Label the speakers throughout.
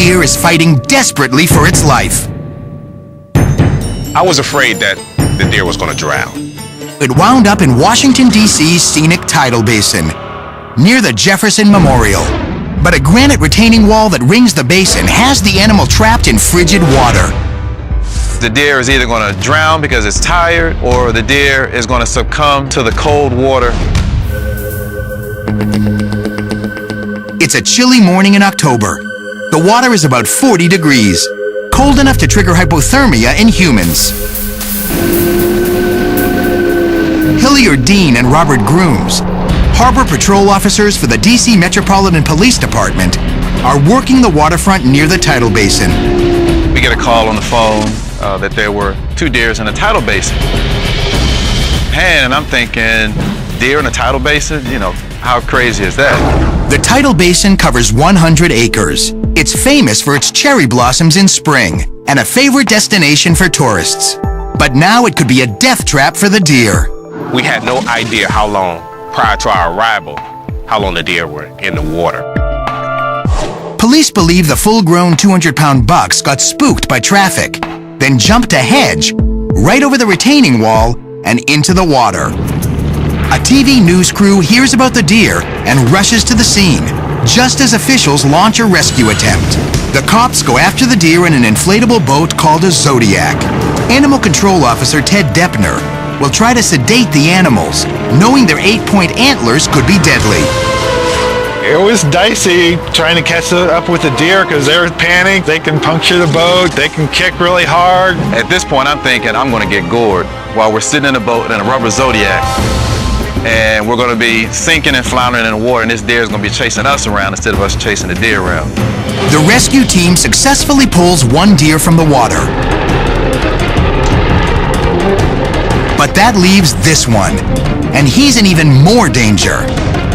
Speaker 1: deer is fighting desperately for its life.
Speaker 2: I was afraid that the deer was going to drown.
Speaker 1: It wound up in Washington, D.C.'s scenic tidal basin, near the Jefferson Memorial. But a granite retaining wall that rings the basin has the animal trapped in frigid water.
Speaker 3: The deer is either going to drown because it's tired, or the deer is going to succumb to the cold water.
Speaker 1: It's a chilly morning in October. The water is about 40 degrees, cold enough to trigger hypothermia in humans. Hilliard Dean and Robert Grooms, harbor patrol officers for the D.C. Metropolitan Police Department, are working the waterfront near the tidal basin.
Speaker 3: We get a call on the phone that there were 2 deers in the tidal basin. And I'm thinking, deer in a tidal basin? You know, how crazy is that?
Speaker 1: The tidal basin covers 100 acres. It's famous for its cherry blossoms in spring and a favorite destination for tourists. But now it could be a death trap for the deer.
Speaker 2: We had no idea how long, prior to our arrival, how long the deer were in the water.
Speaker 1: Police believe the full-grown 200-pound bucks got spooked by traffic, then jumped a hedge, right over the retaining wall, and into the water. A TV news crew hears about the deer and rushes to the scene, just as officials launch a rescue attempt. The cops go after the deer in an inflatable boat called a Zodiac. Animal Control Officer Ted Deppner will try to sedate the animals, knowing their 8-point antlers could be deadly.
Speaker 4: It was dicey trying to catch up with the deer because they're panicked. They can puncture the boat. They can kick really hard.
Speaker 3: At this point, I'm thinking I'm going to get gored while we're sitting in a boat in a rubber Zodiac. And we're going to be sinking and floundering in the water, and this deer is going to be chasing us around instead of us chasing the deer around.
Speaker 1: The rescue team successfully pulls one deer from the water. But that leaves this one, and he's in even more danger.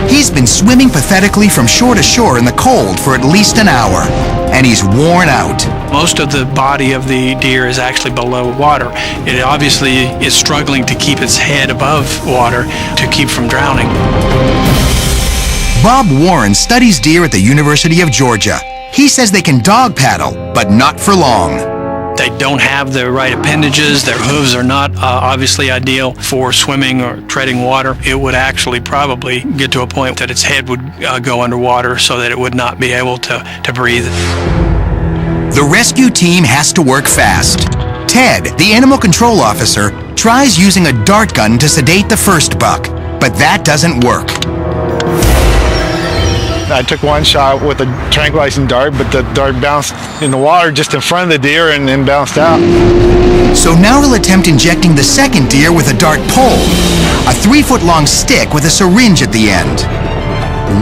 Speaker 1: He's been swimming pathetically from shore to shore in the cold for at least an hour, and he's worn out.
Speaker 5: Most of the body of the deer is actually below water. It obviously is struggling to keep its head above water to keep from drowning.
Speaker 1: Bob Warren studies deer at the University of Georgia. He says they can dog paddle, but not for long.
Speaker 5: They don't have the right appendages. Their hooves are not obviously ideal for swimming or treading water. It would actually probably get to a point that its head would go underwater so that it would not be able to breathe.
Speaker 1: The rescue team has to work fast. Ted, the animal control officer, tries using a dart gun to sedate the first buck, but that doesn't work.
Speaker 4: I took one shot with a tranquilizing dart, but the dart bounced in the water just in front of the deer and then bounced out.
Speaker 1: So now he'll attempt injecting the second deer with a dart pole, a 3-foot-long stick with a syringe at the end.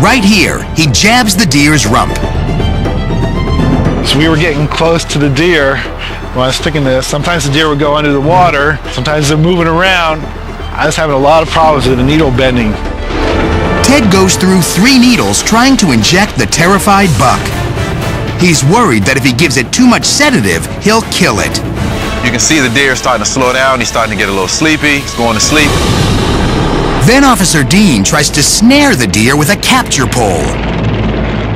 Speaker 1: Right here, he jabs the deer's rump.
Speaker 4: So we were getting close to the deer when I was sticking this. Sometimes the deer would go under the water. Sometimes they're moving around. I was having a lot of problems with the needle bending.
Speaker 1: Ted goes through 3 needles trying to inject the terrified buck. He's worried that if he gives it too much sedative, he'll kill it.
Speaker 3: You can see the deer starting to slow down. He's starting to get a little sleepy. He's going to sleep.
Speaker 1: Then Officer Dean tries to snare the deer with a capture pole.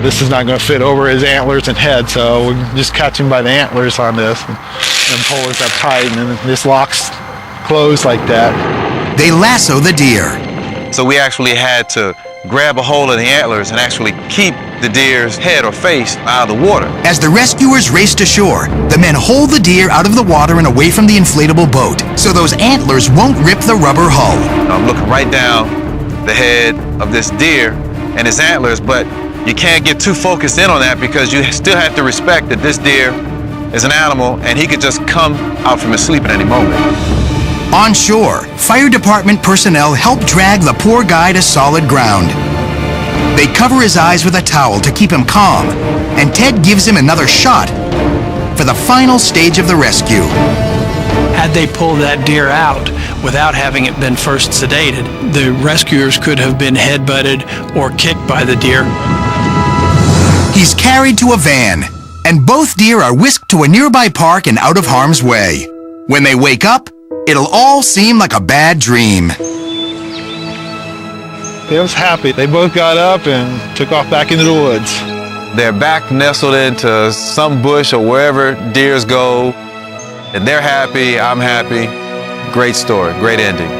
Speaker 4: This is not going to fit over his antlers and head, so we just catch him by the antlers on this and pull it up tight, and then this locks closed like that.
Speaker 1: They lasso the deer.
Speaker 3: So we actually had to grab a hold of the antlers and actually keep the deer's head or face out of the water.
Speaker 1: As the rescuers race to shore, the men hold the deer out of the water and away from the inflatable boat, so those antlers won't rip the rubber hull.
Speaker 3: I'm looking right down the head of this deer and his antlers, but you can't get too focused in on that because you still have to respect that this deer is an animal and he could just come out from his sleep at any moment.
Speaker 1: On shore, fire department personnel help drag the poor guy to solid ground. They cover his eyes with a towel to keep him calm, and Ted gives him another shot for the final stage of the rescue.
Speaker 5: Had they pulled that deer out without having it been first sedated, the rescuers could have been headbutted or kicked by the deer.
Speaker 1: He's carried to a van, and both deer are whisked to a nearby park and out of harm's way. When they wake up, it'll all seem like a bad dream.
Speaker 4: They was happy. They both got up and took off back into the woods.
Speaker 3: They're back nestled into some bush or wherever deers go, and they're happy, I'm happy. Great story, great ending.